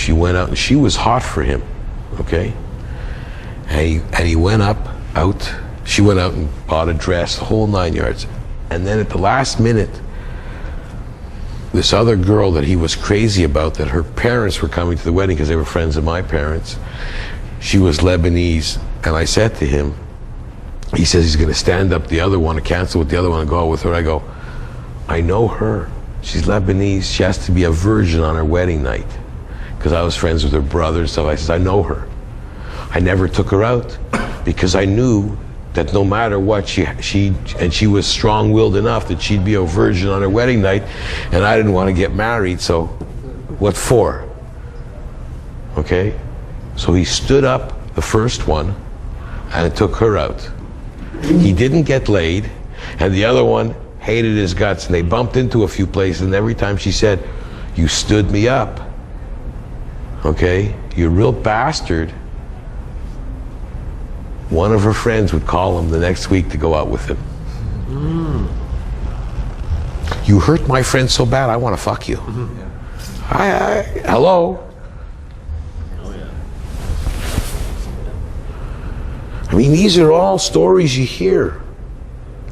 she went out and she was hot for him, okay? And he went out, she went out and bought a dress, the whole 9 yards. And then at the last minute, this other girl that he was crazy about, that her parents were coming to the wedding because they were friends of my parents, she was Lebanese. And I said to him, he says he's gonna stand up the other one, to cancel with the other one and go out with her. I go, I know her. She's Lebanese. She has to be a virgin on her wedding night. Because I was friends with her brother and stuff. I said, I know her. I never took her out because I knew that no matter what, she was strong-willed enough that she'd be a virgin on her wedding night, and I didn't want to get married, so what for? Okay? So he stood up the first one and took her out. He didn't get laid, and the other one hated his guts, and they bumped into a few places, and every time she said, you stood me up, okay? You real bastard. One of her friends would call him the next week to go out with him. You hurt my friend so bad, I want to fuck you. Hello? Oh, yeah. I mean, these are all stories you hear.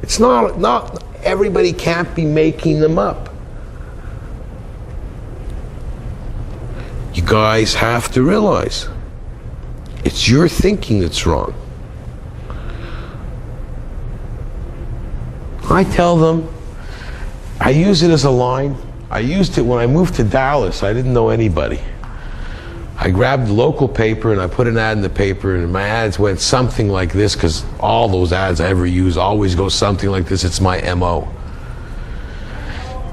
It's not everybody can't be making them up. You guys have to realize it's your thinking that's wrong. I tell them, I use it as a line. I used it when I moved to Dallas. I didn't know anybody. I grabbed the local paper and I put an ad in the paper, and my ads went something like this, because all those ads I ever use always go something like this. It's my MO.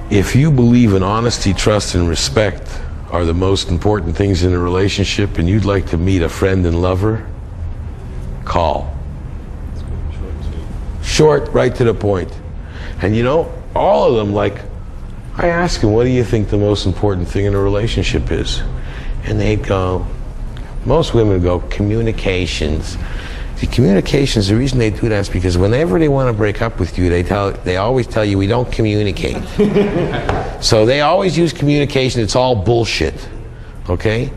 If you believe in honesty, trust, and respect are the most important things in a relationship, and you'd like to meet a friend and lover, call. Short, right to the point. And you know, all of them, like, I ask them, what do you think the most important thing in a relationship is? And they'd go, most women would go, communications. The communications, the reason they do that is because whenever they want to break up with you, they always tell you, we don't communicate. So they always use communication. It's all bullshit, okay?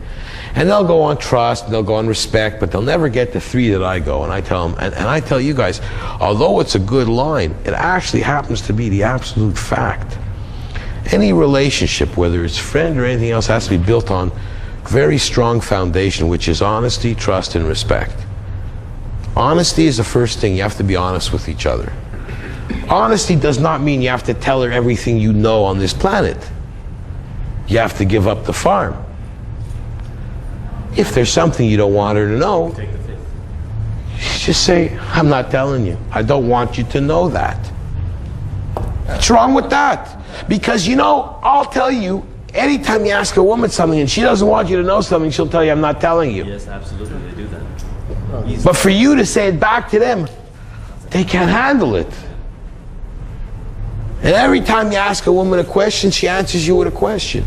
And they'll go on trust, and they'll go on respect, but they'll never get the three that I go. And I tell them, and I tell you guys, although it's a good line, it actually happens to be the absolute fact. Any relationship, whether it's friend or anything else, has to be built on very strong foundation, which is honesty, trust, and respect. Honesty is the first thing. You have to be honest with each other. Honesty does not mean you have to tell her everything you know on this planet. You have to give up the farm. If there's something you don't want her to know, Take the fifth. just say, I'm not telling you. I don't want you to know that. What's wrong with that? Because, you know, I'll tell you, anytime you ask a woman something and she doesn't want you to know something, she'll tell you, I'm not telling you. Yes, absolutely, they do that. Easy. But for you to say it back to them, they can't handle it. And every time you ask a woman a question, she answers you with a question.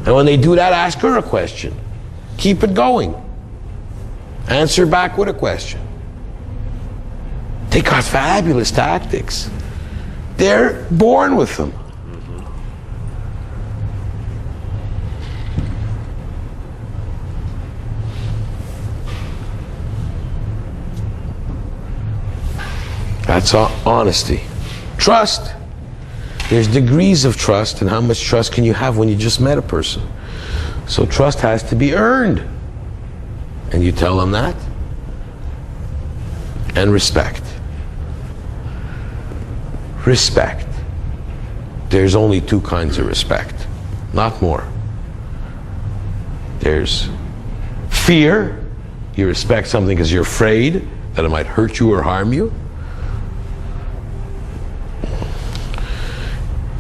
And when they do that, ask her a question. Keep it going. Answer back with a question. They got fabulous tactics. They're born with them. That's honesty. Trust. There's degrees of trust, and how much trust can you have when you just met a person? So trust has to be earned. And you tell them that. And respect. Respect. There's only two kinds of respect, not more. There's fear. You respect something because you're afraid that it might hurt you or harm you.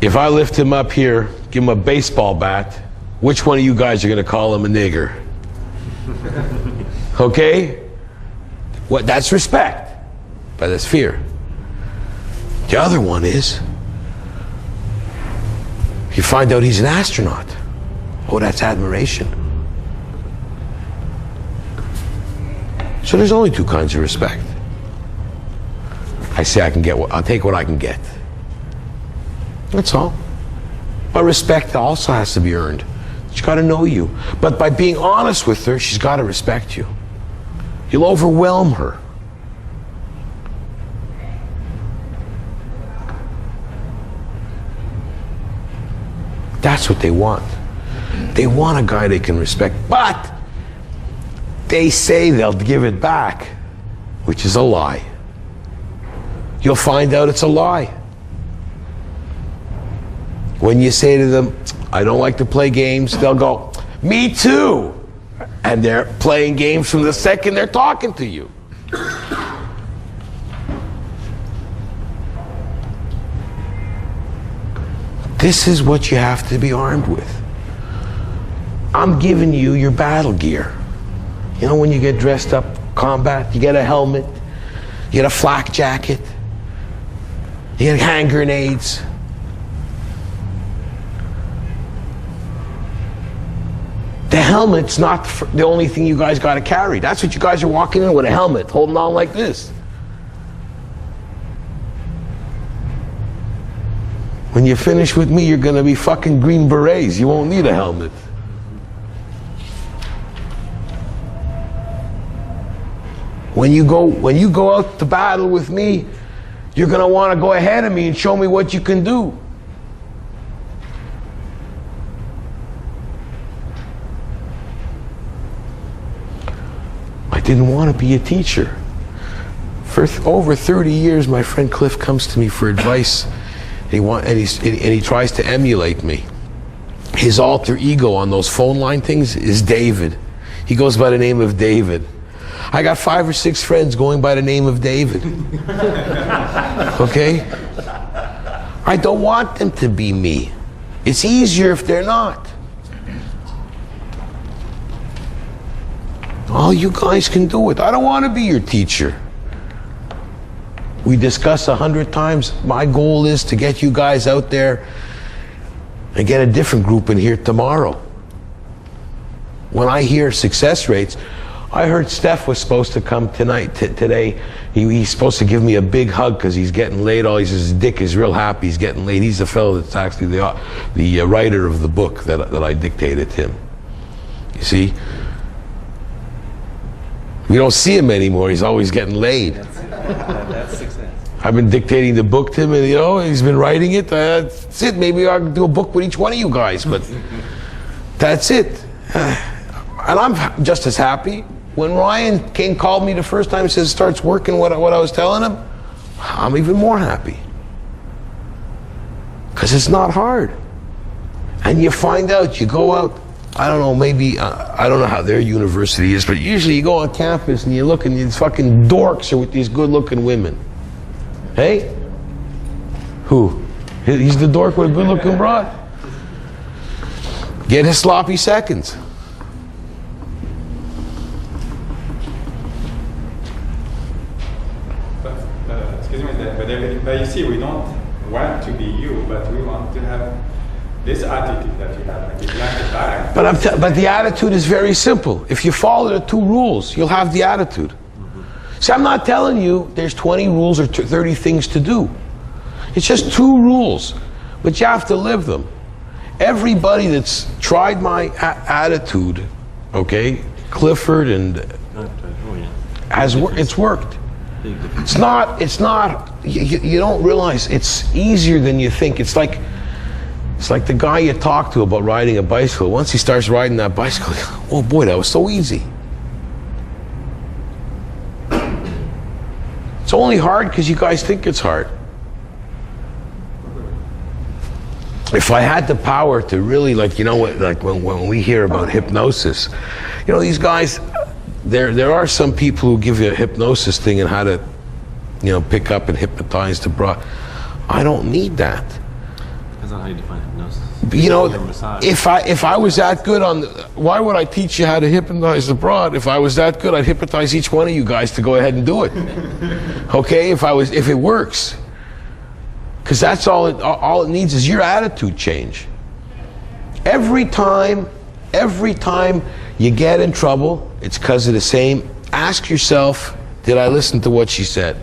If I lift him up here, give him a baseball bat, which one of you guys are going to call him a nigger? Okay? What? That's respect, but that's fear. The other one is, you find out he's an astronaut. Oh, that's admiration. So there's only two kinds of respect. I say I'll take what I can get. That's all. But respect also has to be earned. She's got to know you. But by being honest with her, she's got to respect you. You'll overwhelm her. That's what they want. They want a guy they can respect. But they say they'll give it back, which is a lie. You'll find out it's a lie. When you say to them, I don't like to play games, they'll go, me too. And they're playing games from the second they're talking to you. This is what you have to be armed with. I'm giving you your battle gear. You know, when you get dressed up combat, you get a helmet, you get a flak jacket, you get hand grenades. The helmet's not the only thing you guys got to carry. That's what you guys are walking in with, a helmet, holding on like this. When you finish with me, you're going to be fucking Green Berets. You won't need a helmet. When you go out to battle with me, you're going to want to go ahead of me and show me what you can do. I didn't want to be a teacher. For over 30 years, my friend Cliff comes to me for advice, and he tries to emulate me. His alter ego on those phone line things is David. He goes by the name of David. I got 5 or 6 friends going by the name of David. Okay? I don't want them to be me. It's easier if they're not. All you guys can do it. I don't want to be your teacher. We discussed 100 times. My goal is to get you guys out there and get a different group in here tomorrow. When I hear success rates, I heard Steph was supposed to come today. He's supposed to give me a big hug because he's getting laid. His dick is real happy he's getting laid. He's the fellow that's actually the writer of the book that I dictated to him. You see? We don't see him anymore. He's always getting laid. That's success. I've been dictating the book to him, and he's been writing it. That's it. Maybe I can do a book with each one of you guys, but that's it. And I'm just as happy. When Ryan called me the first time, he says starts working what I was telling him, I'm even more happy. Because it's not hard. And you find out, you go out, I don't know, maybe, I don't know how their university is, but usually you go on campus and you look and these fucking dorks are with these good-looking women. Hey? Who? He's the dork with a good-looking broad? Get his sloppy seconds. Excuse me, but you see, we don't want to be you, but we want to have this attitude that you have, and you learn it back. But the attitude is very simple. If you follow the 2 rules, you'll have the attitude. See, I'm not telling you there's 20 rules or 30 things to do. It's just 2 rules, but you have to live them. Everybody that's tried my attitude, okay, Clifford and it's worked. It's not. You don't realize it's easier than you think. It's like the guy you talk to about riding a bicycle. Once he starts riding that bicycle, oh boy, that was so easy. It's only hard because you guys think it's hard. If I had the power to really, when we hear about hypnosis, these guys, there are some people who give you a hypnosis thing and how to, pick up and hypnotize the broad. I don't need that. Depends on how you define hypnosis. If I was that good why would I teach you how to hypnotize the broad? If I was that good, I'd hypnotize each one of you guys to go ahead and do it. Okay, if it works. Because that's all it needs is your attitude change. Every time you get in trouble, it's because of the same. Ask yourself, did I listen to what she said?